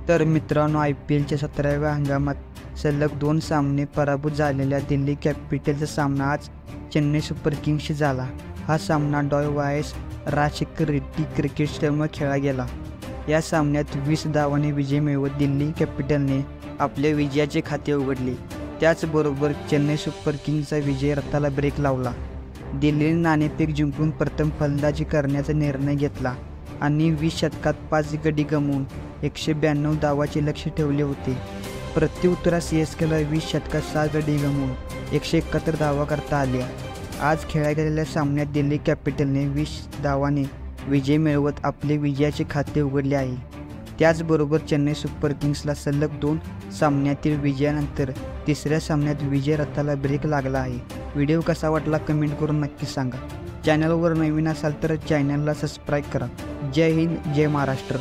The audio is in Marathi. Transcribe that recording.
तर मित्रांनो, IPLच्या 17व्या हंगामात सलग 2 सामने पराभूत झालेल्या दिल्ली कॅपिटल्सचा सामना आज चेन्नई सुपर किंग्सशी झाला. हा सामना डॉय राजशेखर रेड्डी क्रिकेट स्टेडियमवर खेळला गेला. या सामन्यात 20 धावांनी विजय मिळवत दिल्ली कॅपिटलने आपले विजयाचे खाते उघडले. त्याचबरोबर चेन्नई सुपर किंग्सचा विजय रथाला ब्रेक लावला. दिल्लीने नाणेफेक जिंकून प्रथम फलंदाजी करण्याचा निर्णय घेतला आणि 20 षटकात 5 गडी गमावून 192 धावांचे लक्ष्य ठेवले होते. प्रत्युत्तरात CSKला 20 षटकात 6 गडी गमावून 171 धावा करता आल्या. आज खेळल्या गेलेल्या सामन्यात दिल्ली कॅपिटलने 20 धावांनी विजय मिळवत आपले विजयाचे खाते उघडले आहे. त्याचबरोबर चेन्नई सुपर किंग्सला सलग 2 सामन्यातील विजयानंतर तिसऱ्या सामन्यात विजय रथाला ब्रेक लागला आहे. व्हिडिओ कसा वाटला कमेंट करून नक्की सांगा. चॅनलवर नवीन असाल तर चॅनलला सबस्क्राईब करा. जय हिंद, जय महाराष्ट्र.